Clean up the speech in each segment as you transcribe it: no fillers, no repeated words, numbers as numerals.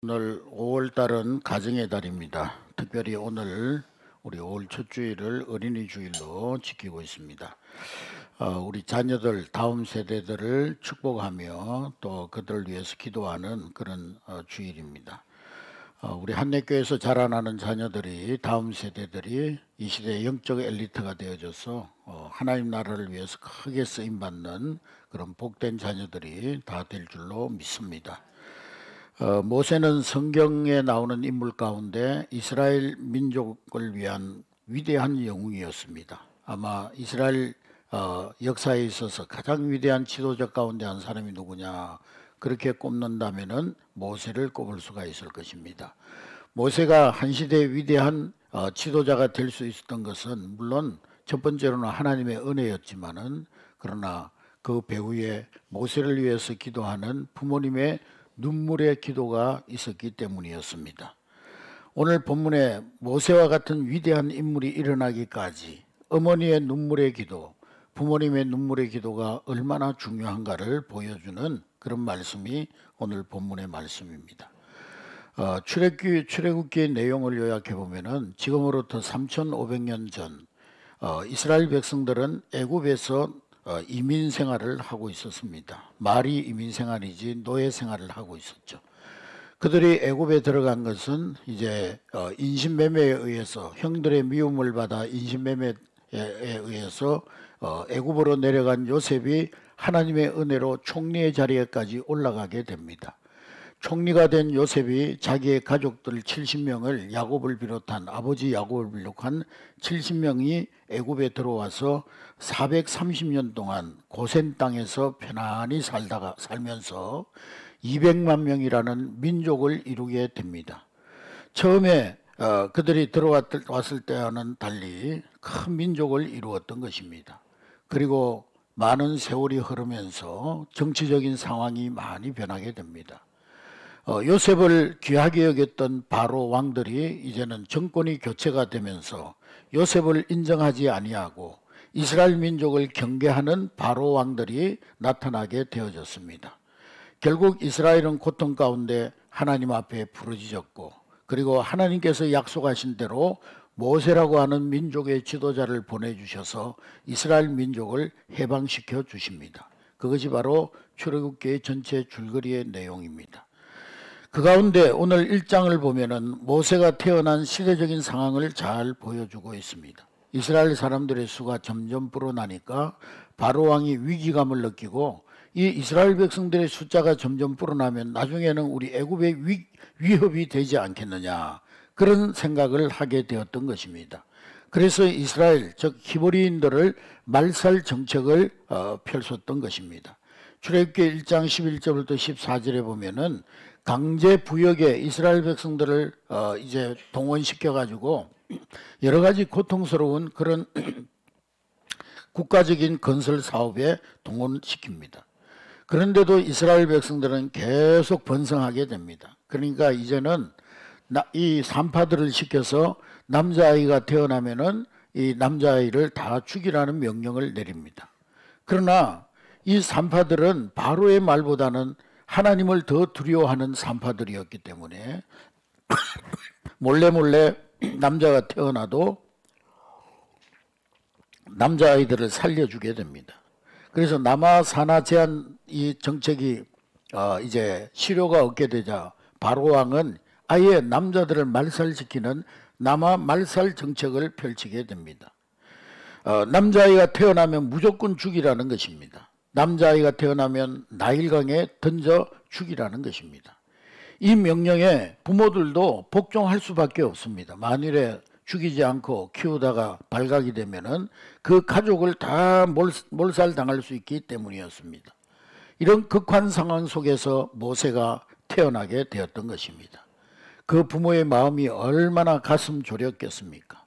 오늘 5월 달은 가정의 달입니다. 특별히 오늘 우리 5월 첫 주일을 어린이 주일로 지키고 있습니다. 우리 자녀들 다음 세대들을 축복하며 또 그들을 위해서 기도하는 그런 주일입니다. 우리 한내교회에서 자라나는 자녀들이 다음 세대들이 이 시대의 영적 엘리트가 되어져서 하나님 나라를 위해서 크게 쓰임받는 그런 복된 자녀들이 다 될 줄로 믿습니다. 모세는 성경에 나오는 인물 가운데 이스라엘 민족을 위한 위대한 영웅이었습니다. 아마 이스라엘 역사에 있어서 가장 위대한 지도자 가운데 한 사람이 누구냐, 그렇게 꼽는다면은 모세를 꼽을 수가 있을 것입니다. 모세가 한 시대의 위대한 지도자가 될 수 있었던 것은 물론 첫 번째로는 하나님의 은혜였지만은, 그러나 그 배후에 모세를 위해서 기도하는 부모님의 눈물의 기도가 있었기 때문이었습니다. 오늘 본문에 모세와 같은 위대한 인물이 일어나기까지 어머니의 눈물의 기도, 부모님의 눈물의 기도가 얼마나 중요한가를 보여주는 그런 말씀이 오늘 본문의 말씀입니다. 출애굽기의 내용을 요약해 보면은 지금으로부터 3,500년 전 이스라엘 백성들은 애굽에서 이민 생활을 하고 있었습니다. 말이 이민 생활이지 노예 생활을 하고 있었죠. 그들이 애굽에 들어간 것은 이제 인신매매에 의해서, 형들의 미움을 받아 인신매매에 의해서 애굽으로 내려간 요셉이 하나님의 은혜로 총리의 자리에까지 올라가게 됩니다. 총리가 된 요셉이 자기의 가족들 70명을 야곱을 비롯한 아버지 야곱을 비롯한 70명이 애굽에 들어와서 430년 동안 고센 땅에서 편안히 살면서 200만 명이라는 민족을 이루게 됩니다. 처음에 그들이 들어왔을 때와는 달리 큰 민족을 이루었던 것입니다. 그리고 많은 세월이 흐르면서 정치적인 상황이 많이 변하게 됩니다. 요셉을 귀하게 여겼던 바로 왕들이 이제는 정권이 교체가 되면서 요셉을 인정하지 아니하고 이스라엘 민족을 경계하는 바로 왕들이 나타나게 되어졌습니다. 결국 이스라엘은 고통 가운데 하나님 앞에 부르짖었고, 그리고 하나님께서 약속하신 대로 모세라고 하는 민족의 지도자를 보내주셔서 이스라엘 민족을 해방시켜 주십니다. 그것이 바로 출애굽기의 전체 줄거리의 내용입니다. 그 가운데 오늘 1장을 보면은 모세가 태어난 시대적인 상황을 잘 보여주고 있습니다. 이스라엘 사람들의 수가 점점 불어나니까 바로 왕이 위기감을 느끼고, 이 이스라엘 백성들의 숫자가 점점 불어나면 나중에는 우리 애굽의 위협이 되지 않겠느냐, 그런 생각을 하게 되었던 것입니다. 그래서 이스라엘, 즉 히브리인들을 말살 정책을 펼쳤던 것입니다. 출애굽기 1장 11절부터 14절에 보면은 강제 부역에 이스라엘 백성들을 이제 동원시켜 가지고 여러 가지 고통스러운 그런 국가적인 건설 사업에 동원시킵니다. 그런데도 이스라엘 백성들은 계속 번성하게 됩니다. 그러니까 이제는 이 산파들을 시켜서 남자아이가 태어나면은 이 남자아이를 다 죽이라는 명령을 내립니다. 그러나 이 산파들은 바로의 말보다는 하나님을 더 두려워하는 산파들이었기 때문에 몰래 남자가 태어나도 남자아이들을 살려주게 됩니다. 그래서 남아사나 제한 이 정책이 이제 실효가 없게 되자 바로 왕은 아예 남자들을 말살시키는 남아 말살 정책을 펼치게 됩니다. 남자아이가 태어나면 무조건 죽이라는 것입니다. 남자아이가 태어나면 나일강에 던져 죽이라는 것입니다. 이 명령에 부모들도 복종할 수밖에 없습니다. 만일에 죽이지 않고 키우다가 발각이 되면은 그 가족을 다 몰살당할 수 있기 때문이었습니다. 이런 극한 상황 속에서 모세가 태어나게 되었던 것입니다. 그 부모의 마음이 얼마나 가슴 졸였겠습니까?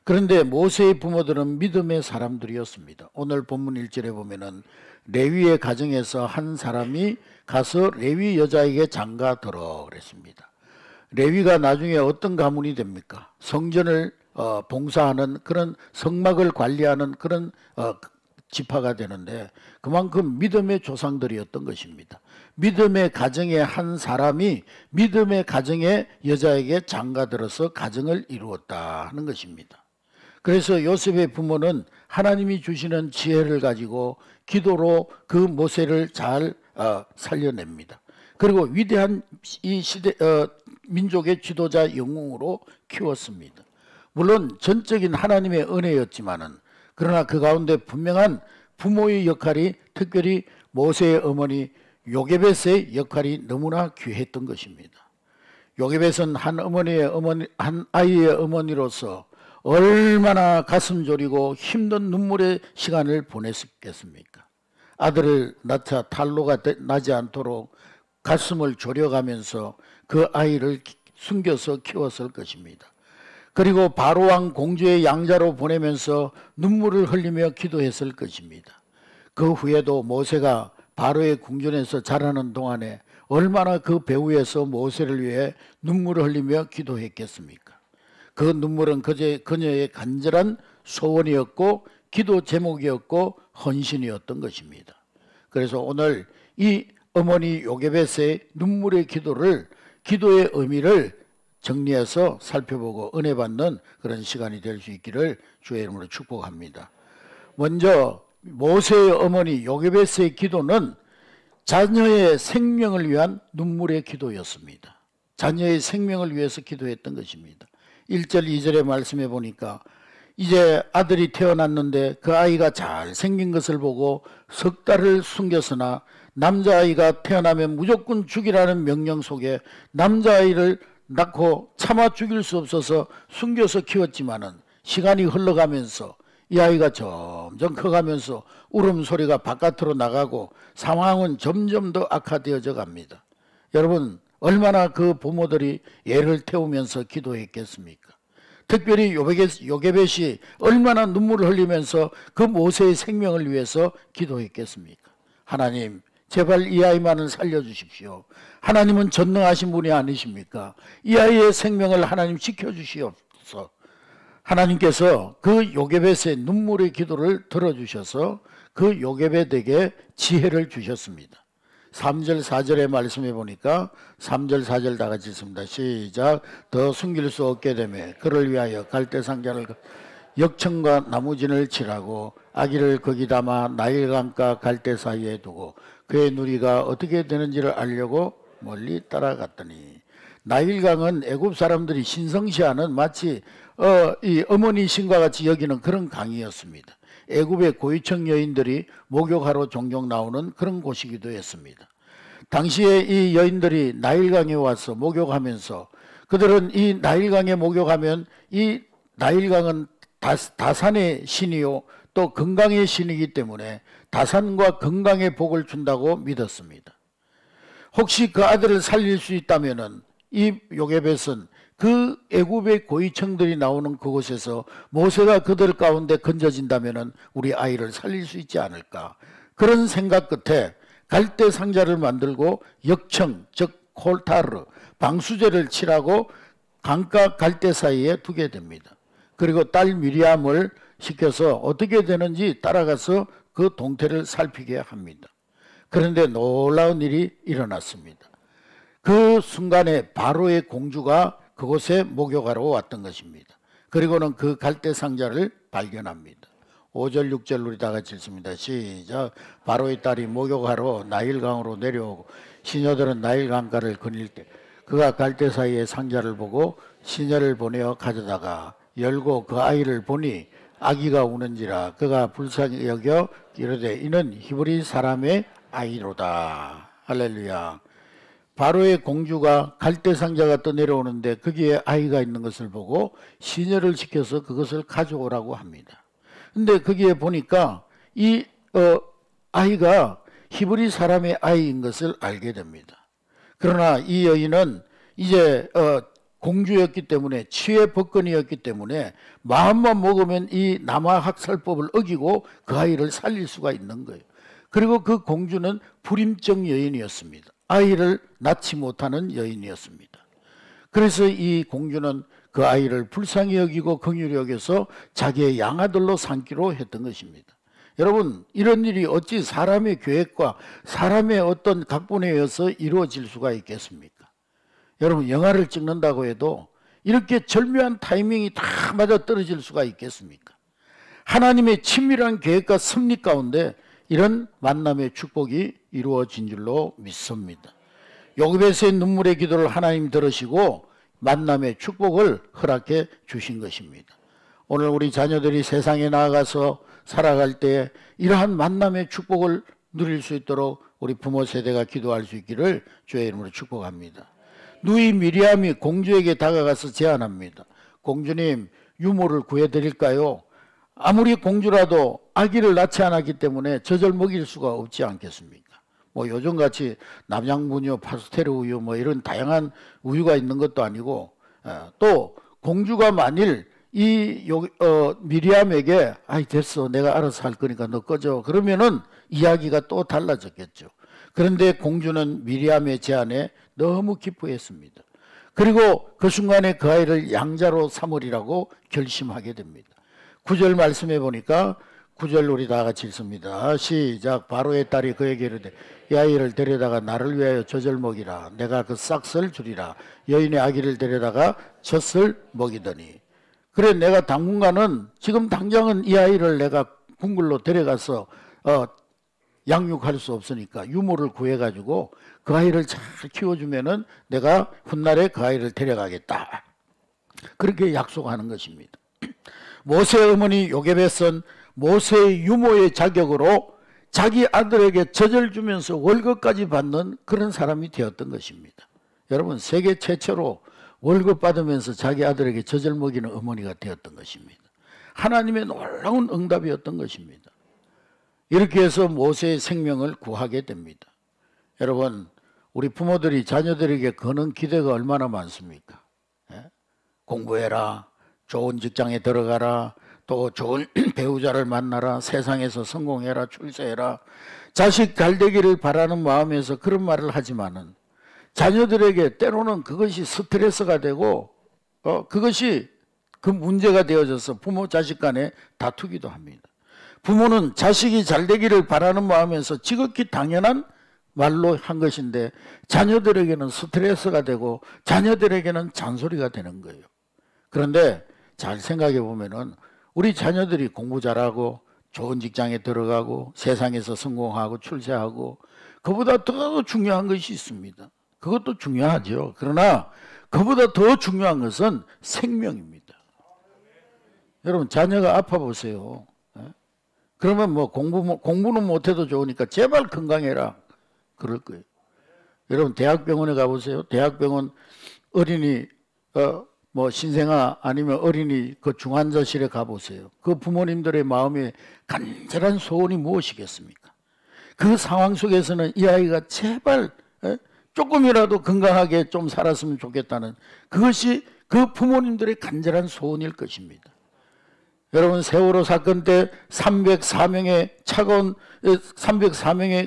그런데 모세의 부모들은 믿음의 사람들이었습니다. 오늘 본문 1절에 보면은 레위의 가정에서 한 사람이 가서 레위 여자에게 장가들어 그랬습니다. 레위가 나중에 어떤 가문이 됩니까? 성전을 봉사하는 그런 성막을 관리하는 그런 지파가 되는데 그만큼 믿음의 조상들이었던 것입니다. 믿음의 가정의 한 사람이 믿음의 가정의 여자에게 장가들어서 가정을 이루었다 하는 것입니다. 그래서 요셉의 부모는 하나님이 주시는 지혜를 가지고 기도로 그 모세를 잘 살려냅니다. 그리고 위대한 이 시대 민족의 지도자 영웅으로 키웠습니다. 물론 전적인 하나님의 은혜였지만은 그러나 그 가운데 분명한 부모의 역할이, 특별히 모세의 어머니 요게벳의 역할이 너무나 귀했던 것입니다. 요게벳은 한 아이의 어머니로서 얼마나 가슴 졸이고 힘든 눈물의 시간을 보냈겠습니까? 아들을 낳자 탄로가 나지 않도록 가슴을 졸여가면서 그 아이를 숨겨서 키웠을 것입니다. 그리고 바로왕 공주의 양자로 보내면서 눈물을 흘리며 기도했을 것입니다. 그 후에도 모세가 바로의 궁전에서 자라는 동안에 얼마나 그 배후에서 모세를 위해 눈물을 흘리며 기도했겠습니까? 그 눈물은 그녀의 간절한 소원이었고 기도 제목이었고 헌신이었던 것입니다. 그래서 오늘 이 어머니 요게벳의 눈물의 기도의 의미를 정리해서 살펴보고 은혜 받는 그런 시간이 될 수 있기를 주의 이름으로 축복합니다. 먼저 모세의 어머니 요게벳의 기도는 자녀의 생명을 위한 눈물의 기도였습니다. 자녀의 생명을 위해서 기도했던 것입니다. 1절 2절의 말씀해 보니까 이제 아들이 태어났는데 그 아이가 잘생긴 것을 보고 석 달을 숨겼으나 남자아이가 태어나면 무조건 죽이라는 명령 속에 남자아이를 낳고 차마 죽일 수 없어서 숨겨서 키웠지만은 시간이 흘러가면서 이 아이가 점점 커가면서 울음소리가 바깥으로 나가고 상황은 점점 더 악화되어져 갑니다. 여러분 얼마나 그 부모들이 애를 태우면서 기도했겠습니까? 특별히 요게벳이 얼마나 눈물을 흘리면서 그 모세의 생명을 위해서 기도했겠습니까? 하나님 제발 이 아이만을 살려주십시오. 하나님은 전능하신 분이 아니십니까? 이 아이의 생명을 하나님 지켜주시옵소서. 하나님께서 그 요게벳의 눈물의 기도를 들어주셔서 그 요게벳에게 지혜를 주셨습니다. 3절 4절의 말씀해 보니까 3절 4절 다 같이 읽습니다. 시작. 더 숨길 수 없게 되며 그를 위하여 갈대상자를 역청과 나무진을 칠하고 아기를 거기 담아 나일강과 갈대 사이에 두고 그의 누리가 어떻게 되는지를 알려고 멀리 따라갔더니 나일강은 애굽 사람들이 신성시하는 마치 이 어머니 신과 같이 여기는 그런 강이었습니다. 애굽의 고위층 여인들이 목욕하러 종종 나오는 그런 곳이기도 했습니다. 당시에 이 여인들이 나일강에 와서 목욕하면서 그들은 이 나일강에 목욕하면 이 나일강은 다산의 신이요 또 건강의 신이기 때문에 다산과 건강의 복을 준다고 믿었습니다. 혹시 그 아들을 살릴 수 있다면은 이 요게벳은 그 애굽의 고위층들이 나오는 그곳에서 모세가 그들 가운데 건져진다면은 우리 아이를 살릴 수 있지 않을까, 그런 생각 끝에 갈대 상자를 만들고 역청 즉 콜타르 방수제를 칠하고 강가 갈대 사이에 두게 됩니다. 그리고 딸 미리암을 시켜서 어떻게 되는지 따라가서 그 동태를 살피게 합니다. 그런데 놀라운 일이 일어났습니다. 그 순간에 바로의 공주가 그곳에 목욕하러 왔던 것입니다. 그리고는 그 갈대 상자를 발견합니다. 5절 6절 우리 다 같이 읽습니다. 시작. 바로의 딸이 목욕하러 나일강으로 내려오고 시녀들은 나일강가를 거닐 때 그가 갈대 사이에 상자를 보고 시녀를 보내어 가져다가 열고 그 아이를 보니 아기가 우는지라 그가 불쌍히 여겨 이르되 이는 히브리 사람의 아이로다. 할렐루야. 바로의 공주가 갈대 상자가 떠내려오는데 거기에 아이가 있는 것을 보고 시녀를 시켜서 그것을 가져오라고 합니다. 근데 거기에 보니까 이 아이가 히브리 사람의 아이인 것을 알게 됩니다. 그러나 이 여인은 이제 공주였기 때문에 치의 법권이었기 때문에 마음만 먹으면 이 남아 학살법을 어기고 그 아이를 살릴 수가 있는 거예요. 그리고 그 공주는 불임증 여인이었습니다. 아이를 낳지 못하는 여인이었습니다. 그래서 이 공주는 그 아이를 불쌍히 여기고 긍휼히 여겨서 자기의 양아들로 삼기로 했던 것입니다. 여러분, 이런 일이 어찌 사람의 계획과 사람의 어떤 각본에 의해서 이루어질 수가 있겠습니까? 여러분, 영화를 찍는다고 해도 이렇게 절묘한 타이밍이 다 맞아 떨어질 수가 있겠습니까? 하나님의 친밀한 계획과 섭리 가운데 이런 만남의 축복이 이루어진 줄로 믿습니다. 요게베스의 눈물의 기도를 하나님 들으시고 만남의 축복을 허락해 주신 것입니다. 오늘 우리 자녀들이 세상에 나아가서 살아갈 때 이러한 만남의 축복을 누릴 수 있도록 우리 부모 세대가 기도할 수 있기를 주의 이름으로 축복합니다. 누이 미리암이 공주에게 다가가서 제안합니다. 공주님, 유모를 구해드릴까요? 아무리 공주라도 아기를 낳지 않았기 때문에 젖을 먹일 수가 없지 않겠습니까? 뭐 요즘같이 남양분유, 파스텔 우유 뭐 이런 다양한 우유가 있는 것도 아니고, 또 공주가 만일 미리암에게 아이 됐어, 내가 알아서 할 거니까 너 꺼져, 그러면은 이야기가 또 달라졌겠죠. 그런데 공주는 미리암의 제안에 너무 기뻐했습니다. 그리고 그 순간에 그 아이를 양자로 삼으리라고 결심하게 됩니다. 9절 말씀해 보니까 9절 우리 다 같이 읽습니다. 시작. 바로의 딸이 그에게 이르되 이 아이를 데려다가 나를 위하여 젖을 먹이라. 내가 그 싹을 주리라. 여인의 아기를 데려다가 젖을 먹이더니, 그래 내가 당분간은 지금 당장은 이 아이를 내가 궁궐로 데려가서 양육할 수 없으니까 유모를 구해가지고 그 아이를 잘 키워주면은 내가 훗날에 그 아이를 데려가겠다. 그렇게 약속하는 것입니다. 모세의 어머니 요게벳은 모세의 유모의 자격으로 자기 아들에게 젖을 주면서 월급까지 받는 그런 사람이 되었던 것입니다. 여러분, 세계 최초로 월급 받으면서 자기 아들에게 젖을 먹이는 어머니가 되었던 것입니다. 하나님의 놀라운 응답이었던 것입니다. 이렇게 해서 모세의 생명을 구하게 됩니다. 여러분, 우리 부모들이 자녀들에게 거는 기대가 얼마나 많습니까? 공부해라, 좋은 직장에 들어가라, 또 좋은 배우자를 만나라, 세상에서 성공해라, 출세해라. 자식 잘 되기를 바라는 마음에서 그런 말을 하지만은 자녀들에게 때로는 그것이 스트레스가 되고 그것이 그 문제가 되어져서 부모 자식 간에 다투기도 합니다. 부모는 자식이 잘 되기를 바라는 마음에서 지극히 당연한 말로 한 것인데 자녀들에게는 스트레스가 되고 자녀들에게는 잔소리가 되는 거예요. 그런데 잘 생각해 보면은 우리 자녀들이 공부 잘하고 좋은 직장에 들어가고 세상에서 성공하고 출세하고, 그보다 더 중요한 것이 있습니다. 그것도 중요하죠. 그러나 그보다 더 중요한 것은 생명입니다. 여러분, 자녀가 아파 보세요. 그러면 뭐 공부는 못해도 좋으니까 제발 건강해라 그럴 거예요. 여러분, 대학병원에 가보세요. 대학병원 어린이 뭐 신생아 아니면 어린이 그 중환자실에 가보세요. 그 부모님들의 마음에 간절한 소원이 무엇이겠습니까? 그 상황 속에서는 이 아이가 제발 조금이라도 건강하게 좀 살았으면 좋겠다는, 그것이 그 부모님들의 간절한 소원일 것입니다. 여러분, 세월호 사건 때 304명의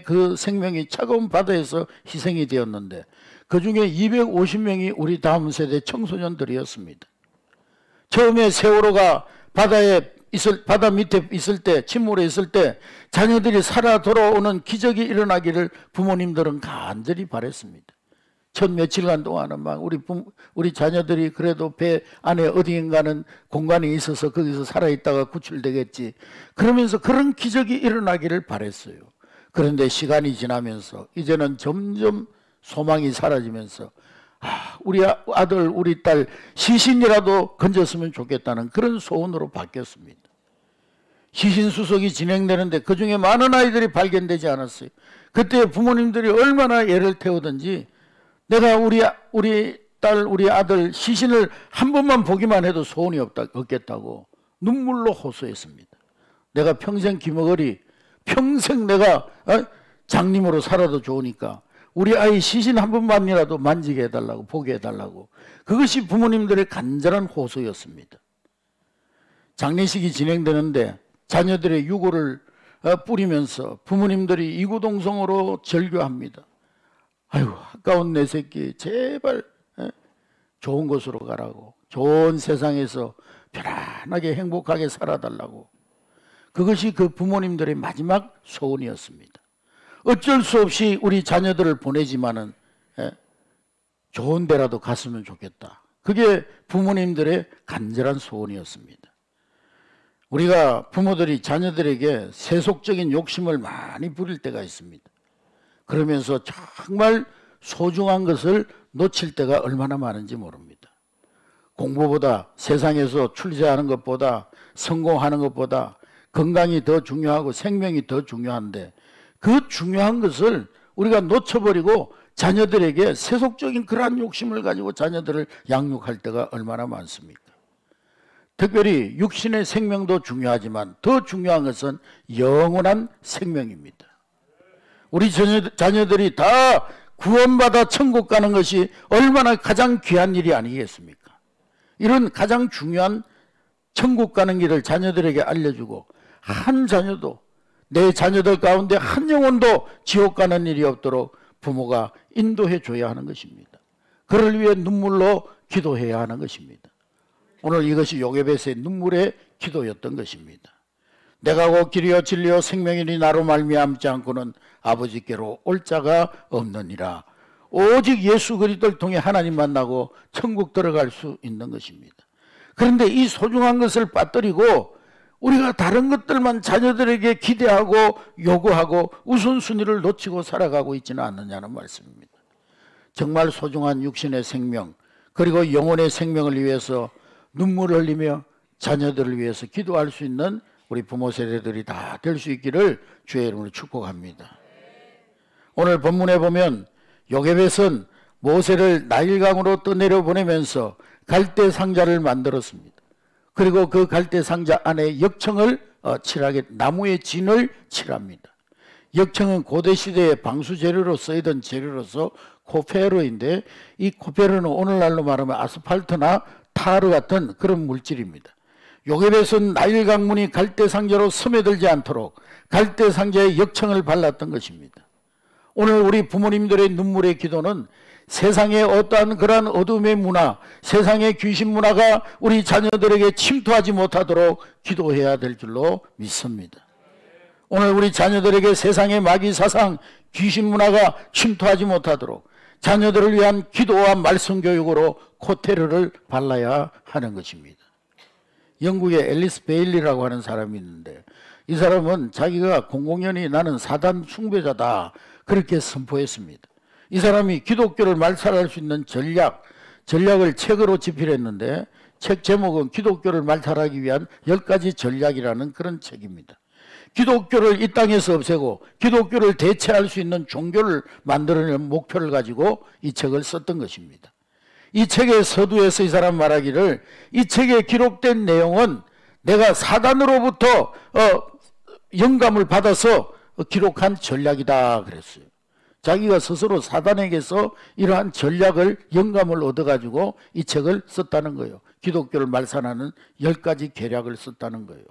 그 생명이 차가운 바다에서 희생이 되었는데 그 중에 250명이 우리 다음 세대 청소년들이었습니다. 처음에 세월호가 바다 밑에 있을 때, 침몰해 있을 때 자녀들이 살아 돌아오는 기적이 일어나기를 부모님들은 간절히 바랬습니다. 첫 며칠간 동안은 막 우리 자녀들이 그래도 배 안에 어디인가는 공간이 있어서 거기서 살아있다가 구출되겠지, 그러면서 그런 기적이 일어나기를 바랬어요. 그런데 시간이 지나면서 이제는 점점 소망이 사라지면서 우리 아들 우리 딸 시신이라도 건졌으면 좋겠다는 그런 소원으로 바뀌었습니다. 시신 수속이 진행되는데 그중에 많은 아이들이 발견되지 않았어요. 그때 부모님들이 얼마나 애를 태우든지 내가 우리 딸 우리 아들 시신을 한 번만 보기만 해도 소원이 없겠다고 눈물로 호소했습니다. 내가 평생 기머거리, 평생 내가 장님으로 살아도 좋으니까 우리 아이 시신 한 번만이라도 만지게 해달라고, 보게 해달라고. 그것이 부모님들의 간절한 호소였습니다. 장례식이 진행되는데 자녀들의 유골을 뿌리면서 부모님들이 이구동성으로 절규합니다. 아유, 아까운 내 새끼 제발 좋은 곳으로 가라고, 좋은 세상에서 편안하게 행복하게 살아달라고. 그것이 그 부모님들의 마지막 소원이었습니다. 어쩔 수 없이 우리 자녀들을 보내지만은 좋은 데라도 갔으면 좋겠다. 그게 부모님들의 간절한 소원이었습니다. 우리가 부모들이 자녀들에게 세속적인 욕심을 많이 부릴 때가 있습니다. 그러면서 정말 소중한 것을 놓칠 때가 얼마나 많은지 모릅니다. 공부보다, 세상에서 출세하는 것보다, 성공하는 것보다 건강이 더 중요하고 생명이 더 중요한데, 그 중요한 것을 우리가 놓쳐버리고 자녀들에게 세속적인 그러한 욕심을 가지고 자녀들을 양육할 때가 얼마나 많습니까? 특별히 육신의 생명도 중요하지만 더 중요한 것은 영원한 생명입니다. 우리 자녀들이 다 구원받아 천국 가는 것이 얼마나 가장 귀한 일이 아니겠습니까? 이런 가장 중요한 천국 가는 길을 자녀들에게 알려주고, 한 자녀도, 내 자녀들 가운데 한 영혼도 지옥 가는 일이 없도록 부모가 인도해 줘야 하는 것입니다. 그를 위해 눈물로 기도해야 하는 것입니다. 오늘 이것이 요게벳의 눈물의 기도였던 것입니다. 내가 곧 길이요 진리요 생명이니 나로 말미암지 않고는 아버지께로 올 자가 없느니라. 오직 예수 그리스도를 통해 하나님 만나고 천국 들어갈 수 있는 것입니다. 그런데 이 소중한 것을 빠뜨리고 우리가 다른 것들만 자녀들에게 기대하고 요구하고 우선순위를 놓치고 살아가고 있지는 않느냐는 말씀입니다. 정말 소중한 육신의 생명, 그리고 영혼의 생명을 위해서 눈물을 흘리며 자녀들을 위해서 기도할 수 있는 우리 부모 세대들이 다 될 수 있기를 주의 이름으로 축복합니다. 오늘 본문에 보면 요게벳은 모세를 나일강으로 떠내려 보내면서 갈대 상자를 만들었습니다. 그리고 그 갈대 상자 안에 역청을 칠하게, 나무의 진을 칠합니다. 역청은 고대 시대의 방수 재료로 쓰이던 재료로서 코페르인데, 이 코페르는 오늘날로 말하면 아스팔트나 타르 같은 그런 물질입니다. 요게벳은 나일 강문이 갈대 상자로 스며들지 않도록 갈대 상자에 역청을 발랐던 것입니다. 오늘 우리 부모님들의 눈물의 기도는 세상의 어떠한 그러한 어둠의 문화, 세상의 귀신 문화가 우리 자녀들에게 침투하지 못하도록 기도해야 될 줄로 믿습니다. 오늘 우리 자녀들에게 세상의 마귀 사상, 귀신 문화가 침투하지 못하도록 자녀들을 위한 기도와 말씀 교육으로 코테르를 발라야 하는 것입니다. 영국의 앨리스 베일리라고 하는 사람이 있는데, 이 사람은 자기가 공공연히 나는 사단 숭배자다 그렇게 선포했습니다. 이 사람이 기독교를 말살할 수 있는 전략을 책으로 집필했는데, 책 제목은 기독교를 말살하기 위한 10가지 전략이라는 그런 책입니다. 기독교를 이 땅에서 없애고 기독교를 대체할 수 있는 종교를 만들어내는 목표를 가지고 이 책을 썼던 것입니다. 이 책의 서두에서 이 사람 말하기를, 이 책에 기록된 내용은 내가 사단으로부터 영감을 받아서 기록한 전략이다 그랬어요. 자기가 스스로 사단에게서 이러한 전략을, 영감을 얻어가지고 이 책을 썼다는 거예요. 기독교를 말살하는 10가지 계략을 썼다는 거예요.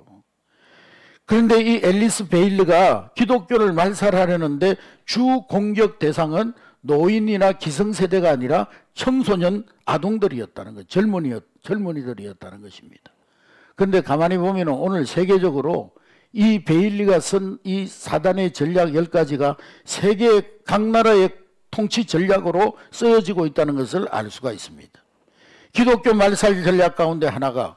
그런데 이 앨리스 베일리가 기독교를 말살하려는데 주 공격 대상은 노인이나 기성세대가 아니라 청소년 아동들이었다는 거예요. 젊은이들이었다는 것입니다. 그런데 가만히 보면 오늘 세계적으로 이 베일리가 쓴 이 사단의 전략 10가지가 세계 각 나라의 통치 전략으로 쓰여지고 있다는 것을 알 수가 있습니다. 기독교 말살 전략 가운데 하나가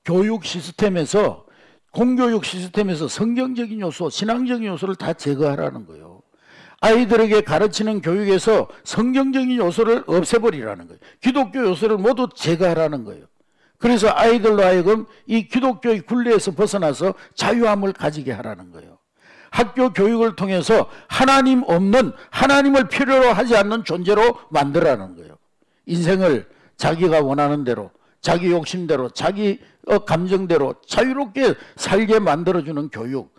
교육 시스템에서, 공교육 시스템에서 성경적인 요소, 신앙적인 요소를 다 제거하라는 거예요. 아이들에게 가르치는 교육에서 성경적인 요소를 없애버리라는 거예요. 기독교 요소를 모두 제거하라는 거예요. 그래서 아이들로 하여금 이 기독교의 굴레에서 벗어나서 자유함을 가지게 하라는 거예요. 학교 교육을 통해서 하나님 없는, 하나님을 필요로 하지 않는 존재로 만들라는 거예요. 인생을 자기가 원하는 대로, 자기 욕심대로, 자기 감정대로 자유롭게 살게 만들어주는 교육,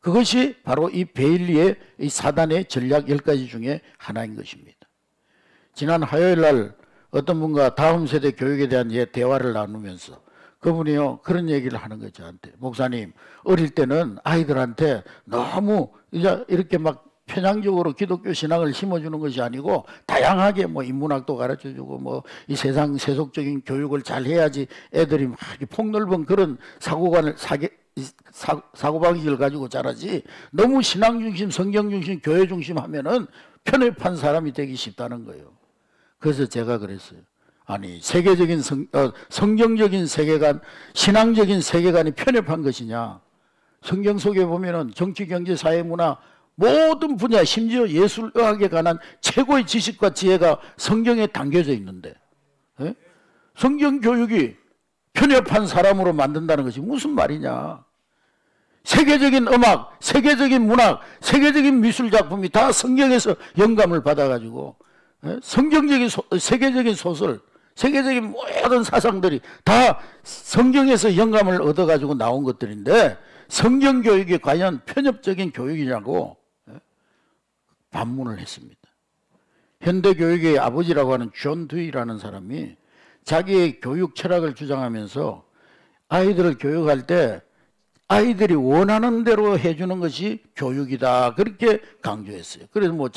그것이 바로 이 베일리의 이 사단의 전략 10가지 중에 하나인 것입니다. 지난 화요일 날 어떤 분과 다음 세대 교육에 대한 대화를 나누면서 그분이요 그런 얘기를 하는 거죠. 저한테, 목사님, 어릴 때는 아이들한테 너무 이렇게 막 편향적으로 기독교 신앙을 심어주는 것이 아니고 다양하게 뭐 인문학도 가르쳐주고 뭐 이 세상 세속적인 교육을 잘 해야지 애들이 막 폭넓은 그런 사고방식을 가지고 자라지, 너무 신앙 중심, 성경 중심, 교회 중심 하면은 편협한 사람이 되기 쉽다는 거예요. 그래서 제가 그랬어요. 아니, 세계적인 성경적인 세계관, 신앙적인 세계관이 편협한 것이냐? 성경 속에 보면은 정치, 경제, 사회, 문화 모든 분야, 심지어 예술의학에 관한 최고의 지식과 지혜가 성경에 담겨져 있는데, 예? 성경 교육이 편협한 사람으로 만든다는 것이 무슨 말이냐? 세계적인 음악, 세계적인 문학, 세계적인 미술 작품이 다 성경에서 영감을 받아가지고, 예? 세계적인 소설, 세계적인 모든 사상들이 다 성경에서 영감을 얻어가지고 나온 것들인데, 성경 교육이 과연 편협적인 교육이냐고 반문을 했습니다. 현대 교육의 아버지라고 하는 존 듀이라는 사람이 자기의 교육 철학을 주장하면서 아이들을 교육할 때 아이들이 원하는 대로 해주는 것이 교육이다, 그렇게 강조했어요. 그래서 뭐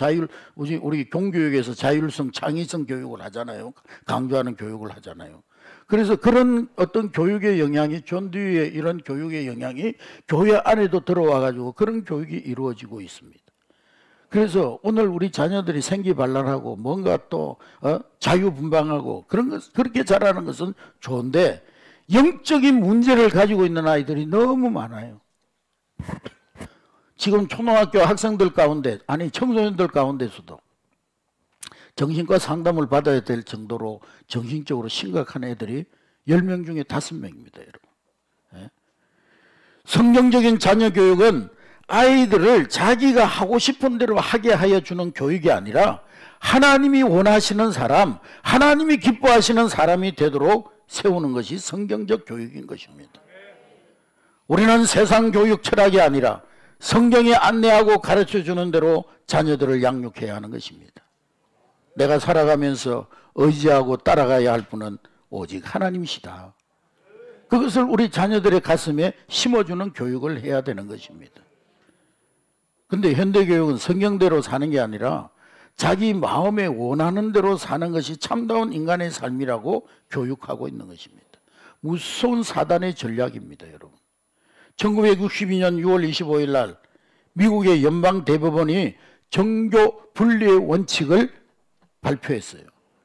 우리 공교육에서 자율성, 창의성 교육을 하잖아요. 강조하는 교육을 하잖아요. 그래서 그런 어떤 교육의 영향이, 존 듀이의 이런 교육의 영향이 교회 안에도 들어와 가지고 그런 교육이 이루어지고 있습니다. 그래서 오늘 우리 자녀들이 생기발랄하고 뭔가 또 자유분방하고 그런 것, 그렇게 자라는 것은 좋은데, 영적인 문제를 가지고 있는 아이들이 너무 많아요. 지금 초등학교 학생들 가운데, 아니 청소년들 가운데서도 정신과 상담을 받아야 될 정도로 정신적으로 심각한 애들이 10명 중에 5명입니다, 여러분. 예? 성경적인 자녀 교육은 아이들을 자기가 하고 싶은 대로 하게 하여 주는 교육이 아니라 하나님이 원하시는 사람, 하나님이 기뻐하시는 사람이 되도록 세우는 것이 성경적 교육인 것입니다. 우리는 세상 교육 철학이 아니라 성경에 안내하고 가르쳐주는 대로 자녀들을 양육해야 하는 것입니다. 내가 살아가면서 의지하고 따라가야 할 분은 오직 하나님이시다. 그것을 우리 자녀들의 가슴에 심어주는 교육을 해야 되는 것입니다. 근데 현대교육은 성경대로 사는 게 아니라 자기 마음에 원하는 대로 사는 것이 참다운 인간의 삶이라고 교육하고 있는 것입니다. 무서운 사단의 전략입니다, 여러분. 1962년 6월 25일 날 미국의 연방대법원이 정교 분리의 원칙을 발표했어요.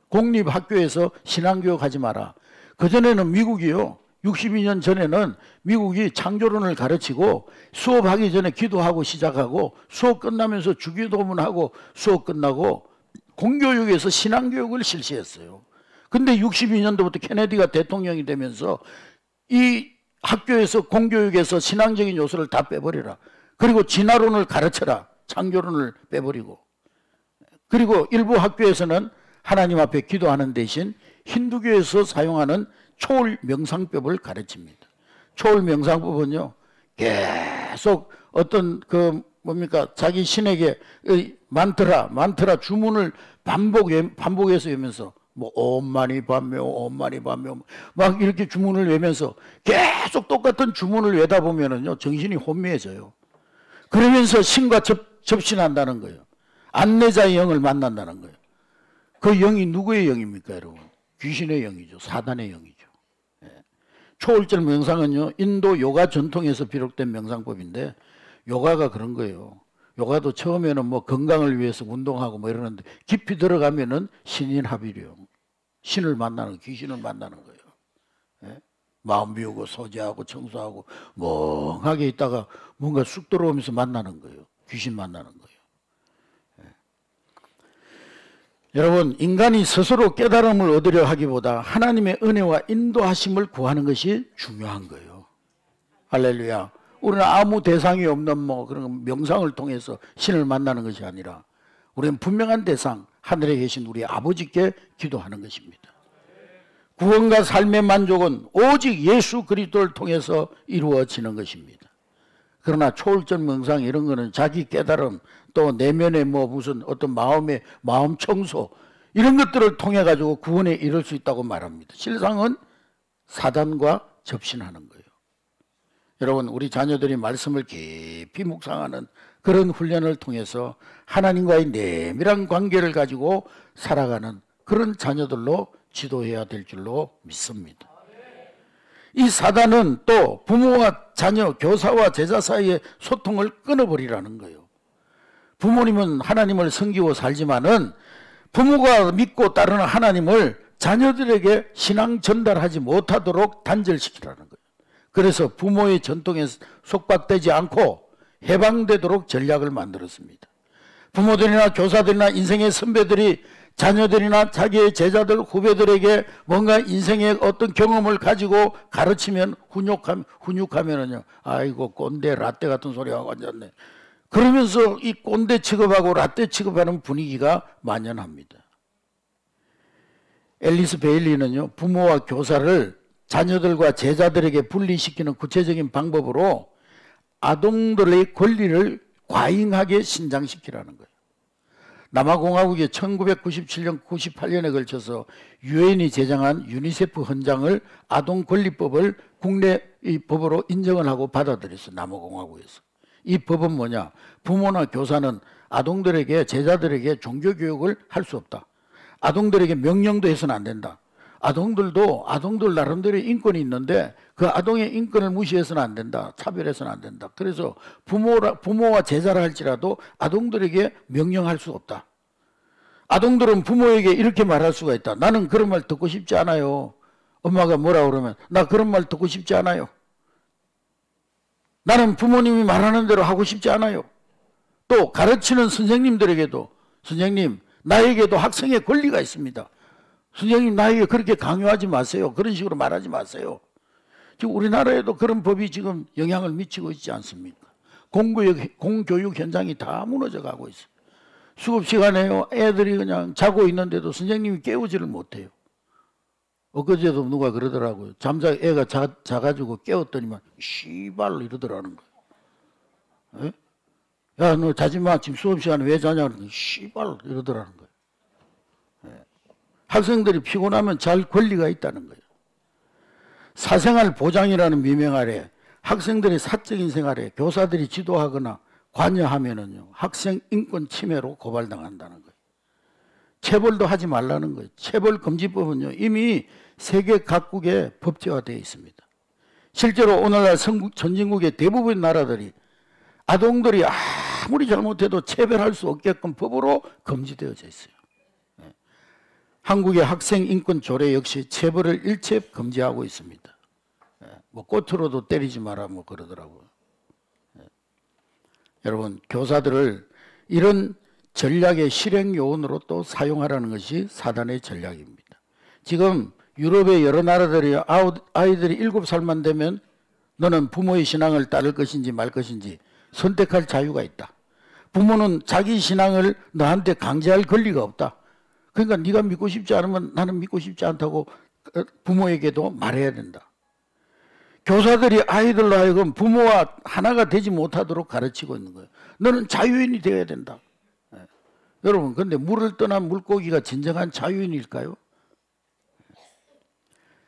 공립학교에서 신앙교육 하지 마라. 그전에는 미국이요, 62년 전에는 미국이 창조론을 가르치고 수업하기 전에 기도하고 시작하고 수업 끝나면서 주기도문하고 수업 끝나고 공교육에서 신앙교육을 실시했어요. 근데 62년도부터 케네디가 대통령이 되면서 이 학교에서 공교육에서 신앙적인 요소를 다 빼버리라. 그리고 진화론을 가르쳐라. 창조론을 빼버리고. 그리고 일부 학교에서는 하나님 앞에 기도하는 대신 힌두교에서 사용하는 초월 명상법을 가르칩니다. 초월 명상법은요, 계속 어떤 자기 신에게 만트라 주문을 반복해서 외면서 뭐 옴마니 밤며 옴마니 밤며 막 이렇게 주문을 외면서 계속 똑같은 주문을 외다 보면은요, 정신이 혼미해져요. 그러면서 신과 접신한다는 거예요. 안내자의 영을 만난다는 거예요. 그 영이 누구의 영입니까, 여러분? 귀신의 영이죠. 사단의 영이죠. 예. 초월절 명상은요, 인도 요가 전통에서 비롯된 명상법인데, 요가가 그런 거예요. 요가도 처음에는 뭐 건강을 위해서 운동하고 뭐 이러는데, 깊이 들어가면은 신인합의령, 신을 만나는, 귀신을 만나는 거예요. 예? 마음 비우고 소지하고 청소하고 멍하게 있다가 뭔가 쑥 들어오면서 만나는 거예요. 귀신 만나는 거예요. 여러분, 인간이 스스로 깨달음을 얻으려 하기보다 하나님의 은혜와 인도하심을 구하는 것이 중요한 거예요. 할렐루야. 우리는 아무 대상이 없는 뭐 그런 명상을 통해서 신을 만나는 것이 아니라 우리는 분명한 대상, 하늘에 계신 우리 아버지께 기도하는 것입니다. 구원과 삶의 만족은 오직 예수 그리스도를 통해서 이루어지는 것입니다. 그러나 초월적 명상 이런 거는 자기 깨달음, 또 내면의 뭐 무슨 어떤 마음의 마음 청소, 이런 것들을 통해 가지고 구원에 이를 수 있다고 말합니다. 실상은 사단과 접신하는 거예요. 여러분, 우리 자녀들이 말씀을 깊이 묵상하는 그런 훈련을 통해서 하나님과의 내밀한 관계를 가지고 살아가는 그런 자녀들로 지도해야 될 줄로 믿습니다. 이 사단은 또 부모와 자녀, 교사와 제자 사이의 소통을 끊어버리라는 거예요. 부모님은 하나님을 섬기고 살지만은 부모가 믿고 따르는 하나님을 자녀들에게 신앙 전달하지 못하도록 단절시키라는 거예요. 그래서 부모의 전통에 속박되지 않고 해방되도록 전략을 만들었습니다. 부모들이나 교사들이나 인생의 선배들이 자녀들이나 자기의 제자들, 후배들에게 뭔가 인생의 어떤 경험을 가지고 가르치면 훈육하면은요, 아이고 꼰대 라떼 같은 소리가 앉았네. 그러면서 이 꼰대 취급하고 라떼 취급하는 분위기가 만연합니다. 앨리스 베일리는요, 부모와 교사를 자녀들과 제자들에게 분리시키는 구체적인 방법으로 아동들의 권리를 과잉하게 신장시키라는 거예요. 남아공화국의 1997년, 98년에 걸쳐서 유엔이 제정한 유니세프 헌장을 아동권리법을 국내 이 법으로 인정을 하고 받아들였어요. 남아공화국에서. 이 법은 뭐냐? 부모나 교사는 아동들에게, 제자들에게 종교교육을 할 수 없다. 아동들에게 명령도 해서는 안 된다. 아동들도 아동들 나름대로의 인권이 있는데 그 아동의 인권을 무시해서는 안 된다. 차별해서는 안 된다. 그래서 부모와 제자라 할지라도 아동들에게 명령할 수 없다. 아동들은 부모에게 이렇게 말할 수가 있다. 나는 그런 말 듣고 싶지 않아요. 엄마가 뭐라 그러면 나 그런 말 듣고 싶지 않아요. 나는 부모님이 말하는 대로 하고 싶지 않아요. 또 가르치는 선생님들에게도 선생님, 나에게도 학생의 권리가 있습니다. 선생님, 나에게 그렇게 강요하지 마세요. 그런 식으로 말하지 마세요. 지금 우리나라에도 그런 법이 지금 영향을 미치고 있지 않습니까? 공교육 현장이 다 무너져 가고 있어요. 수업 시간에요, 애들이 그냥 자고 있는데도 선생님이 깨우지를 못해요. 엊그제도 누가 그러더라고요. 애가 자가지고 깨웠더니만 씨발로 이러더라는 거예요. 에? 야, 너 자지 마. 지금 수업 시간에 왜 자냐? 그러더니 씨발로 이러더라는 거예요. 학생들이 피곤하면 잘 권리가 있다는 거예요. 사생활 보장이라는 미명 아래 학생들의 사적인 생활에 교사들이 지도하거나 관여하면은요, 학생 인권 침해로 고발당한다는 거예요. 체벌도 하지 말라는 거예요. 체벌금지법은요, 이미 세계 각국에 법제화되어 있습니다. 실제로 오늘날 선진국의 대부분 나라들이 아동들이 아무리 잘못해도 체벌할 수 없게끔 법으로 금지되어져 있어요. 한국의 학생인권조례 역시 체벌을 일체 금지하고 있습니다. 뭐 꽃으로도 때리지 마라 뭐 그러더라고요. 여러분, 교사들을 이런 전략의 실행 요원으로 또 사용하라는 것이 사단의 전략입니다. 지금 유럽의 여러 나라들이 아이들이 7살만 되면 너는 부모의 신앙을 따를 것인지 말 것인지 선택할 자유가 있다. 부모는 자기 신앙을 너한테 강제할 권리가 없다. 그러니까 네가 믿고 싶지 않으면 나는 믿고 싶지 않다고 부모에게도 말해야 된다. 교사들이 아이들로 하여금 부모와 하나가 되지 못하도록 가르치고 있는 거예요. 너는 자유인이 되어야 된다. 여러분, 근데 물을 떠난 물고기가 진정한 자유인일까요?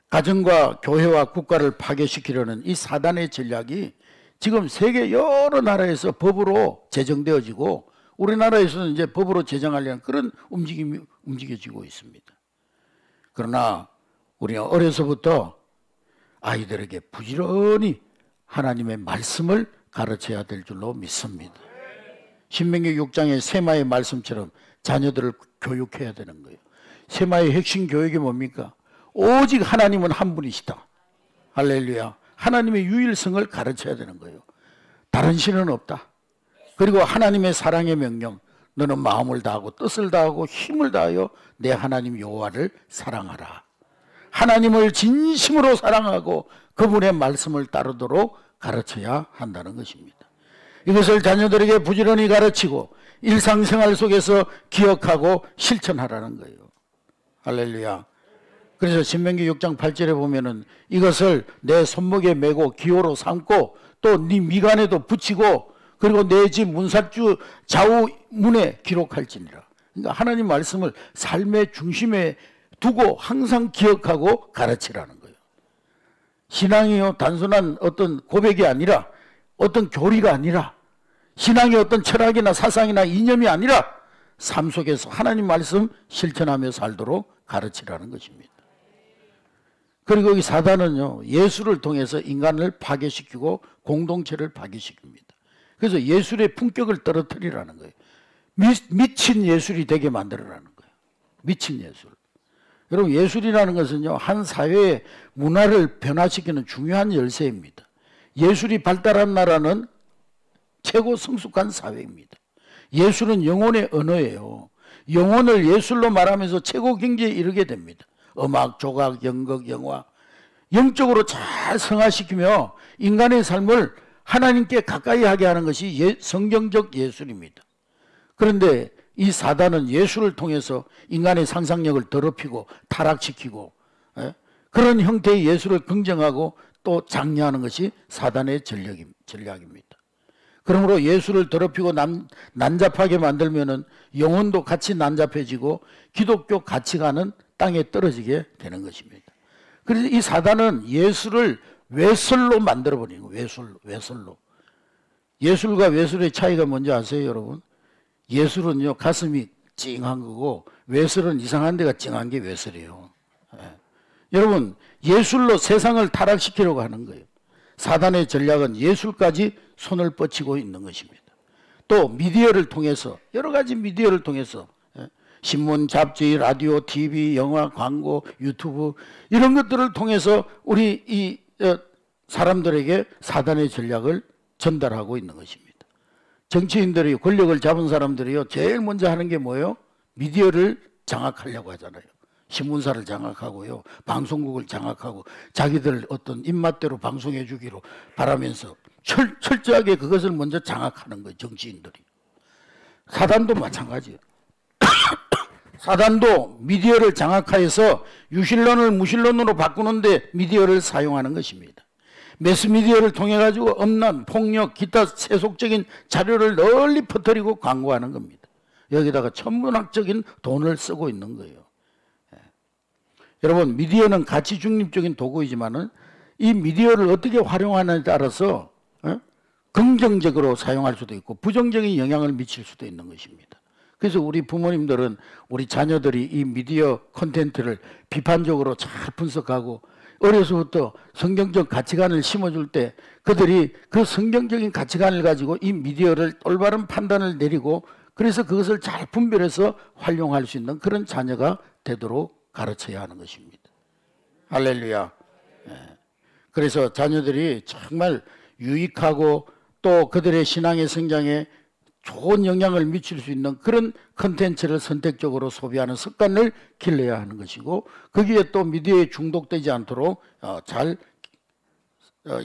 가정과 교회와 국가를 파괴시키려는 이 사단의 전략이 지금 세계 여러 나라에서 법으로 제정되어지고 우리나라에서는 이제 법으로 제정하려는 그런 움직임이 움직여지고 있습니다. 그러나 우리가 어려서부터 아이들에게 부지런히 하나님의 말씀을 가르쳐야 될 줄로 믿습니다. 신명기 6장의 세마의 말씀처럼 자녀들을 교육해야 되는 거예요. 세마의 핵심 교육이 뭡니까? 오직 하나님은 한 분이시다. 할렐루야. 하나님의 유일성을 가르쳐야 되는 거예요. 다른 신은 없다. 그리고 하나님의 사랑의 명령, 너는 마음을 다하고 뜻을 다하고 힘을 다하여 내 하나님 여호와를 사랑하라. 하나님을 진심으로 사랑하고 그분의 말씀을 따르도록 가르쳐야 한다는 것입니다. 이것을 자녀들에게 부지런히 가르치고 일상생활 속에서 기억하고 실천하라는 거예요. 할렐루야. 그래서 신명기 6장 8절에 보면은 이것을 내 손목에 메고 기호로 삼고 또 네 미간에도 붙이고 그리고 내 집 문삿주 좌우 문에 기록할지니라. 그러니까 하나님 말씀을 삶의 중심에 두고 항상 기억하고 가르치라는 거예요. 신앙이요, 단순한 어떤 고백이 아니라 어떤 교리가 아니라 신앙의 어떤 철학이나 사상이나 이념이 아니라 삶 속에서 하나님 말씀 실천하며 살도록 가르치라는 것입니다. 그리고 이 사단은요, 예술을 통해서 인간을 파괴시키고 공동체를 파괴시킵니다. 그래서 예술의 품격을 떨어뜨리라는 거예요. 미친 예술이 되게 만들어라는 거예요. 미친 예술. 여러분, 예술이라는 것은요, 한 사회의 문화를 변화시키는 중요한 열쇠입니다. 예술이 발달한 나라는 최고 성숙한 사회입니다. 예술은 영혼의 언어예요. 영혼을 예술로 말하면서 최고 경지에 이르게 됩니다. 음악, 조각, 연극, 영화. 영적으로 잘 성화시키며 인간의 삶을 하나님께 가까이 하게 하는 것이 성경적 예술입니다. 그런데 이 사단은 예술을 통해서 인간의 상상력을 더럽히고 타락시키고 그런 형태의 예술을 긍정하고 또 장려하는 것이 사단의 전략입니다. 그러므로 예술을 더럽히고 난잡하게 만들면은 영혼도 같이 난잡해지고 기독교 가치관은 땅에 떨어지게 되는 것입니다. 그래서 이 사단은 예술을 외설로 만들어버리는 거예요. 외설로. 예술과 외술의 차이가 뭔지 아세요, 여러분? 예술은요, 가슴이 찡한 거고 외설은 이상한 데가 찡한 게 외설이에요. 여러분, 예술로 세상을 타락시키려고 하는 거예요. 사단의 전략은 예술까지 손을 뻗치고 있는 것입니다. 또 미디어를 통해서, 여러 가지 미디어를 통해서 신문, 잡지, 라디오, TV, 영화, 광고, 유튜브 이런 것들을 통해서 우리 이 사람들에게 사단의 전략을 전달하고 있는 것입니다. 정치인들이, 권력을 잡은 사람들이요, 제일 먼저 하는 게 뭐예요? 미디어를 장악하려고 하잖아요. 신문사를 장악하고요, 방송국을 장악하고 자기들 어떤 입맛대로 방송해 주기로 바라면서 철저하게 그것을 먼저 장악하는 거예요, 정치인들이. 사단도 마찬가지예요. 사단도 미디어를 장악하여서 유실론을 무실론으로 바꾸는데 미디어를 사용하는 것입니다. 매스미디어를 통해 가지고 음란, 폭력, 기타 세속적인 자료를 널리 퍼뜨리고 광고하는 겁니다. 여기다가 천문학적인 돈을 쓰고 있는 거예요. 여러분, 미디어는 가치 중립적인 도구이지만은 이 미디어를 어떻게 활용하느냐에 따라서 긍정적으로 사용할 수도 있고 부정적인 영향을 미칠 수도 있는 것입니다. 그래서 우리 부모님들은 우리 자녀들이 이 미디어 콘텐츠를 비판적으로 잘 분석하고 어려서부터 성경적 가치관을 심어줄 때 그들이 그 성경적인 가치관을 가지고 이 미디어를 올바른 판단을 내리고 그래서 그것을 잘 분별해서 활용할 수 있는 그런 자녀가 되도록 가르쳐야 하는 것입니다. 할렐루야. 그래서 자녀들이 정말 유익하고 또 그들의 신앙의 성장에 좋은 영향을 미칠 수 있는 그런 컨텐츠를 선택적으로 소비하는 습관을 길러야 하는 것이고 거기에 또 미디어에 중독되지 않도록 잘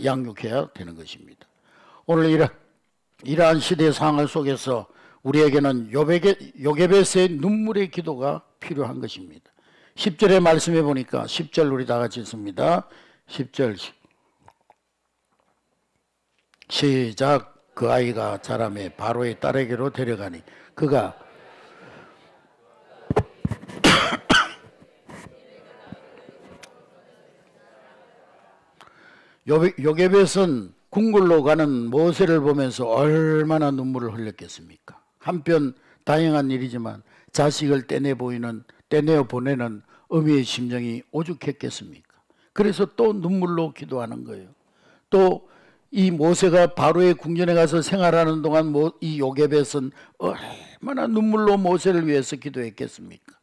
양육해야 되는 것입니다. 오늘 이러한 시대 상황 속에서 우리에게는 요게벳의 눈물의 기도가 필요한 것입니다. 10절의 말씀해 보니까 10절 우리 다 같이 읽습니다. 10절 시작. 그 아이가 자라매 바로의 딸에게로 데려가니 그가 요게벳은 궁궐로 가는 모세를 보면서 얼마나 눈물을 흘렸겠습니까? 한편 다행한 일이지만 자식을 떼내어 보내는 어미의 심정이 오죽했겠습니까? 그래서 또 눈물로 기도하는 거예요. 또 이 모세가 바로의 궁전에 가서 생활하는 동안 이 요게벳은 얼마나 눈물로 모세를 위해서 기도했겠습니까?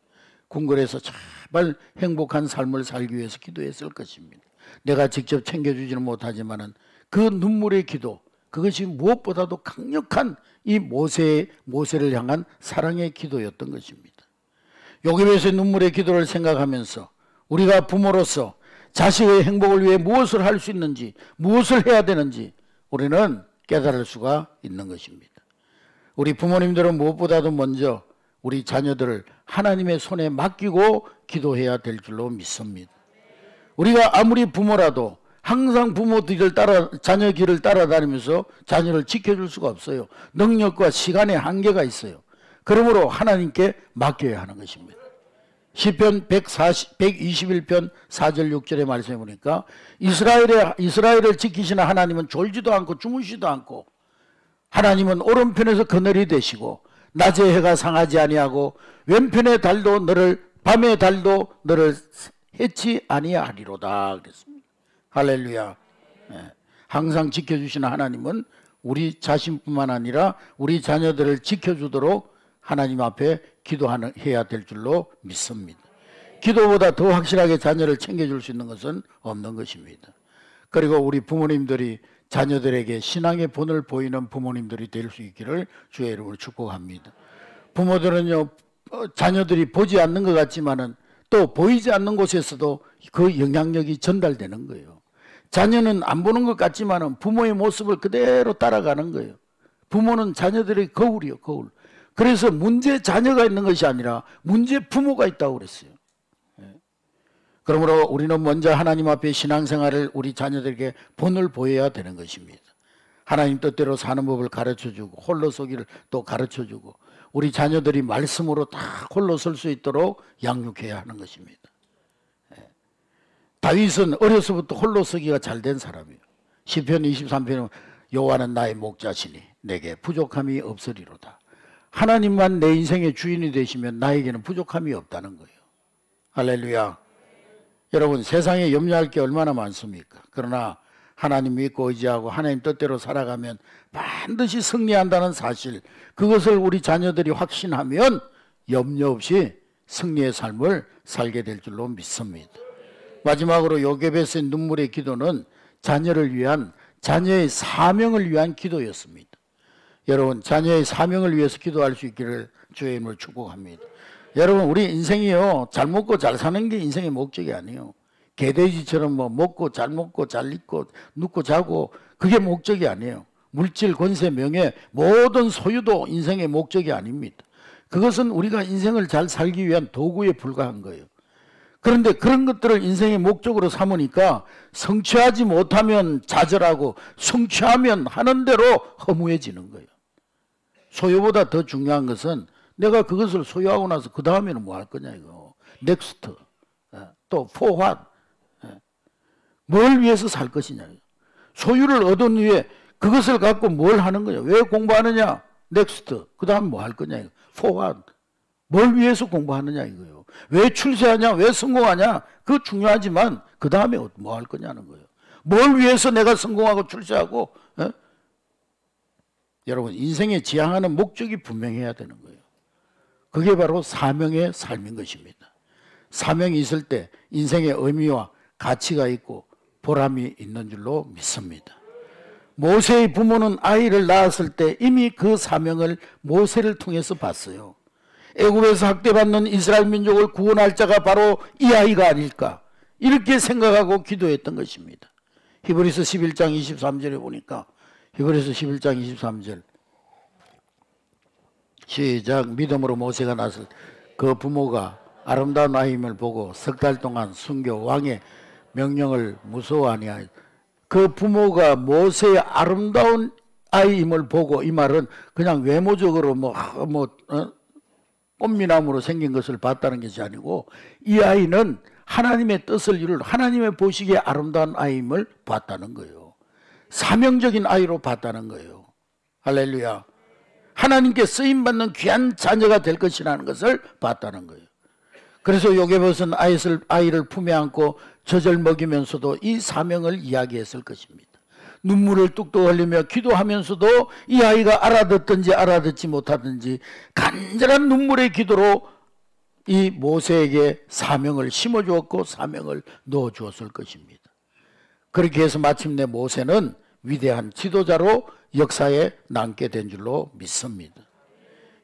궁궐에서 정말 행복한 삶을 살기 위해서 기도했을 것입니다. 내가 직접 챙겨주지는 못하지만은 그 눈물의 기도, 그것이 무엇보다도 강력한 이 모세를 향한 사랑의 기도였던 것입니다. 요게벳의 눈물의 기도를 생각하면서 우리가 부모로서 자식의 행복을 위해 무엇을 할 수 있는지, 무엇을 해야 되는지 우리는 깨달을 수가 있는 것입니다. 우리 부모님들은 무엇보다도 먼저 우리 자녀들을 하나님의 손에 맡기고 기도해야 될 줄로 믿습니다. 우리가 아무리 부모라도 항상 자녀 길을 따라다니면서 자녀를 지켜줄 수가 없어요. 능력과 시간의 한계가 있어요. 그러므로 하나님께 맡겨야 하는 것입니다. 시편 121편 4절 6절의 말씀해 보니까 이스라엘을 지키시는 하나님은 졸지도 않고 주무시도 않고 하나님은 오른편에서 그늘이 되시고 낮에 해가 상하지 아니하고 왼편의 달도 너를 밤의 달도 너를 해치 아니하리로다 그랬습니다. 할렐루야. 네. 항상 지켜주시는 하나님은 우리 자신뿐만 아니라 우리 자녀들을 지켜주도록 하나님 앞에 기도해야 될 줄로 믿습니다. 기도보다 더 확실하게 자녀를 챙겨줄 수 있는 것은 없는 것입니다. 그리고 우리 부모님들이 자녀들에게 신앙의 본을 보이는 부모님들이 될 수 있기를 주의 이름으로 축복합니다. 부모들은요, 자녀들이 보지 않는 것 같지만은 또 보이지 않는 곳에서도 그 영향력이 전달되는 거예요. 자녀는 안 보는 것 같지만은 부모의 모습을 그대로 따라가는 거예요. 부모는 자녀들의 거울이요, 거울. 그래서 문제 자녀가 있는 것이 아니라 문제 부모가 있다고 그랬어요. 그러므로 우리는 먼저 하나님 앞에 신앙생활을 우리 자녀들에게 본을 보여야 되는 것입니다. 하나님 뜻대로 사는 법을 가르쳐주고 홀로 서기를 또 가르쳐주고 우리 자녀들이 말씀으로 다 홀로 설 수 있도록 양육해야 하는 것입니다. 다윗은 어려서부터 홀로 서기가 잘 된 사람이에요. 시편 23편은 여호와는 나의 목자시니 내게 부족함이 없으리로다. 하나님만 내 인생의 주인이 되시면 나에게는 부족함이 없다는 거예요. 할렐루야. 여러분, 세상에 염려할 게 얼마나 많습니까? 그러나 하나님 믿고 의지하고 하나님 뜻대로 살아가면 반드시 승리한다는 사실, 그것을 우리 자녀들이 확신하면 염려 없이 승리의 삶을 살게 될 줄로 믿습니다. 마지막으로 요괴벳의 눈물의 기도는 자녀를 위한, 자녀의 사명을 위한 기도였습니다. 여러분, 자녀의 사명을 위해서 기도할 수 있기를 주의 이름으로 축복합니다. 여러분, 우리 인생이요, 잘 먹고 잘 사는 게 인생의 목적이 아니에요. 개돼지처럼 뭐 먹고 잘 먹고 잘 입고 눕고 자고, 그게 목적이 아니에요. 물질, 권세, 명예, 모든 소유도 인생의 목적이 아닙니다. 그것은 우리가 인생을 잘 살기 위한 도구에 불과한 거예요. 그런데 그런 것들을 인생의 목적으로 삼으니까 성취하지 못하면 좌절하고 성취하면 하는 대로 허무해지는 거예요. 소유보다 더 중요한 것은 내가 그것을 소유하고 나서 그 다음에는 뭐 할 거냐 이거. 넥스트. 또 for what. 뭘 위해서 살 것이냐. 소유를 얻은 후에 그것을 갖고 뭘 하는 거냐. 왜 공부하느냐. 넥스트. 그 다음 뭐 할 거냐 이거. for what. 뭘 위해서 공부하느냐 이거예요. 왜 출세하냐. 왜 성공하냐. 그거 중요하지만 그 다음에 뭐 할 거냐는 거예요. 뭘 위해서 내가 성공하고 출세하고. 여러분, 인생에 지향하는 목적이 분명해야 되는 거예요. 그게 바로 사명의 삶인 것입니다. 사명이 있을 때 인생의 의미와 가치가 있고 보람이 있는 줄로 믿습니다. 모세의 부모는 아이를 낳았을 때 이미 그 사명을 모세를 통해서 봤어요. 애굽에서 학대받는 이스라엘 민족을 구원할 자가 바로 이 아이가 아닐까, 이렇게 생각하고 기도했던 것입니다. 히브리서 11장 23절에 보니까, 히브리서 11장 23절 시작. 믿음으로 모세가 낳았을 그 부모가 아름다운 아이임을 보고 석 달 동안 순교 왕의 명령을 무서워 아니하여. 그 부모가 모세의 아름다운 아이임을 보고, 이 말은 그냥 외모적으로 꽃미남으로 생긴 것을 봤다는 것이 아니고, 이 아이는 하나님의 뜻을 이룰 하나님의 보시기에 아름다운 아이임을 봤다는 거예요. 사명적인 아이로 봤다는 거예요. 할렐루야. 하나님께 쓰임받는 귀한 자녀가 될 것이라는 것을 봤다는 거예요. 그래서 요괴벳은 아이를 품에 안고 젖을 먹이면서도 이 사명을 이야기했을 것입니다. 눈물을 뚝뚝 흘리며 기도하면서도 이 아이가 알아듣든지 알아듣지 못하든지 간절한 눈물의 기도로 이 모세에게 사명을 심어주었고 사명을 넣어주었을 것입니다. 그렇게 해서 마침내 모세는 위대한 지도자로 역사에 남게 된 줄로 믿습니다.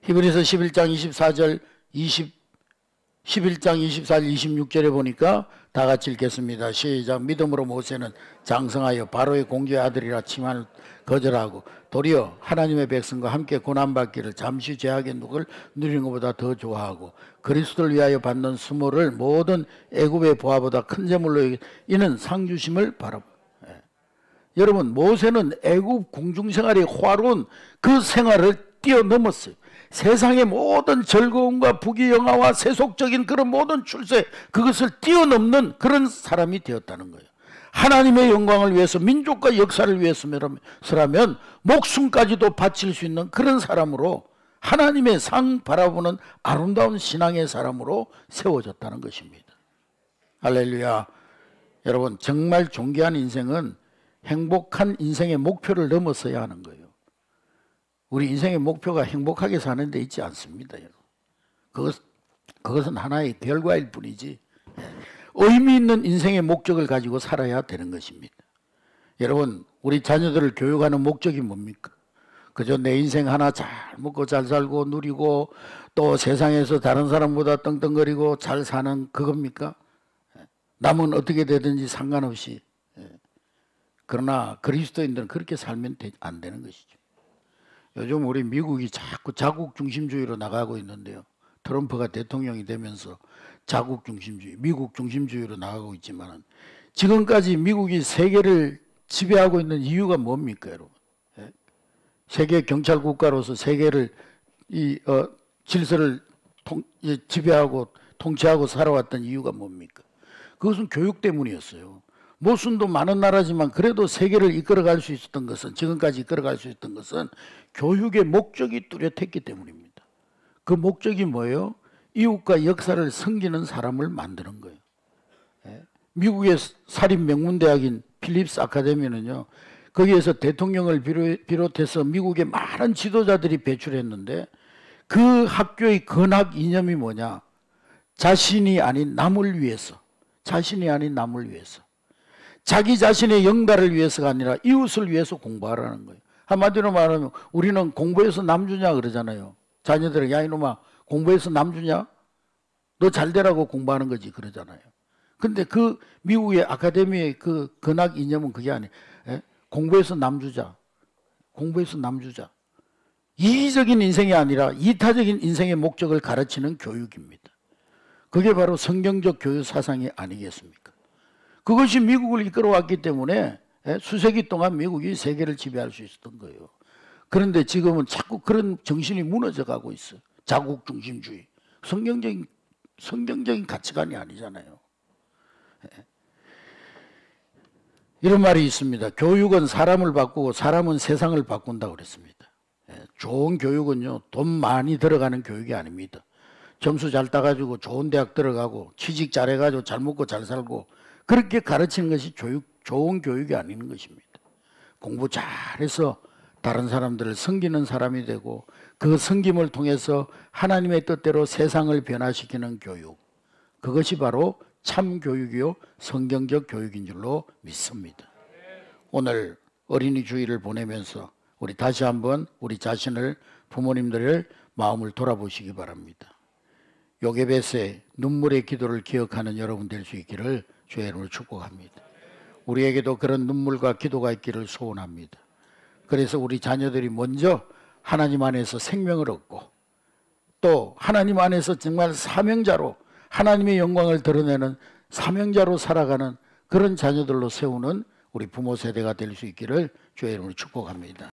히브리서 11장 24절 11장 24절 26절에 보니까 다 같이 읽겠습니다. 시작. 믿음으로 모세는 장성하여 바로의 공주의 아들이라 칭함을 거절하고 도리어 하나님의 백성과 함께 고난받기를 잠시 죄악의 누를 누리는 것보다 더 좋아하고 그리스도를 위하여 받는 수모를 모든 애굽의 보화보다 큰 제물로 이는 상 주심을 바라보. 여러분, 모세는 애굽 궁중생활의 화로운 그 생활을 뛰어넘었어요. 세상의 모든 즐거움과 부귀영화와 세속적인 그런 모든 출세, 그것을 뛰어넘는 그런 사람이 되었다는 거예요. 하나님의 영광을 위해서, 민족과 역사를 위해서라면 목숨까지도 바칠 수 있는 그런 사람으로, 하나님의 상 바라보는 아름다운 신앙의 사람으로 세워졌다는 것입니다. 할렐루야. 여러분, 정말 존귀한 인생은 행복한 인생의 목표를 넘어서야 하는 거예요. 우리 인생의 목표가 행복하게 사는 데 있지 않습니다, 여러분. 그것은 하나의 결과일 뿐이지 의미 있는 인생의 목적을 가지고 살아야 되는 것입니다. 여러분, 우리 자녀들을 교육하는 목적이 뭡니까? 그저 내 인생 하나 잘 먹고 잘 살고 누리고 또 세상에서 다른 사람보다 떵떵거리고 잘 사는 그겁니까? 남은 어떻게 되든지 상관없이. 그러나 그리스도인들은 그렇게 살면 안 되는 것이죠. 요즘 우리 미국이 자꾸 자국 중심주의로 나가고 있는데요. 트럼프가 대통령이 되면서 자국 중심주의, 미국 중심주의로 나가고 있지만, 지금까지 미국이 세계를 지배하고 있는 이유가 뭡니까, 여러분? 세계 경찰 국가로서 세계를 질서를 지배하고 통치하고 살아왔던 이유가 뭡니까? 그것은 교육 때문이었어요. 모순도 많은 나라지만 그래도 세계를 이끌어갈 수 있었던 것은, 지금까지 이끌어갈 수 있었던 것은 교육의 목적이 뚜렷했기 때문입니다. 그 목적이 뭐예요? 이웃과 역사를 섬기는 사람을 만드는 거예요. 미국의 사립 명문대학인 필립스 아카데미는요, 거기에서 대통령을 비롯해서 미국의 많은 지도자들이 배출했는데, 그 학교의 근학 이념이 뭐냐? 자신이 아닌 남을 위해서, 자신이 아닌 남을 위해서, 자기 자신의 영달을 위해서가 아니라 이웃을 위해서 공부하라는 거예요. 한마디로 말하면 우리는 공부해서 남 주냐 그러잖아요. 자녀들은, 야 이놈아, 공부해서 남 주냐? 너 잘 되라고 공부하는 거지 그러잖아요. 근데 그 미국의 아카데미의 그 근학 이념은 그게 아니에요. 공부해서 남 주자. 공부해서 남 주자. 이기적인 인생이 아니라 이타적인 인생의 목적을 가르치는 교육입니다. 그게 바로 성경적 교육 사상이 아니겠습니까? 그것이 미국을 이끌어왔기 때문에 수세기 동안 미국이 세계를 지배할 수 있었던 거예요. 그런데 지금은 자꾸 그런 정신이 무너져 가고 있어요. 자국 중심주의. 성경적인 가치관이 아니잖아요. 이런 말이 있습니다. 교육은 사람을 바꾸고 사람은 세상을 바꾼다고 그랬습니다. 좋은 교육은요, 돈 많이 들어가는 교육이 아닙니다. 점수 잘 따가지고 좋은 대학 들어가고 취직 잘해가지고 잘 먹고 잘 살고 그렇게 가르치는 것이 좋은 교육이 아닌 것입니다. 공부 잘해서 다른 사람들을 섬기는 사람이 되고 그 섬김을 통해서 하나님의 뜻대로 세상을 변화시키는 교육, 그것이 바로 참 교육이요 성경적 교육인 줄로 믿습니다. 오늘 어린이 주일을 보내면서 우리 다시 한번 우리 자신을, 부모님들의 마음을 돌아보시기 바랍니다. 요게벳의 눈물의 기도를 기억하는 여러분 될 수 있기를 주의 이름으로 축복합니다. 우리에게도 그런 눈물과 기도가 있기를 소원합니다. 그래서 우리 자녀들이 먼저 하나님 안에서 생명을 얻고 또 하나님 안에서 정말 사명자로 하나님의 영광을 드러내는 사명자로 살아가는 그런 자녀들로 세우는 우리 부모 세대가 될 수 있기를 주의 이름으로 축복합니다.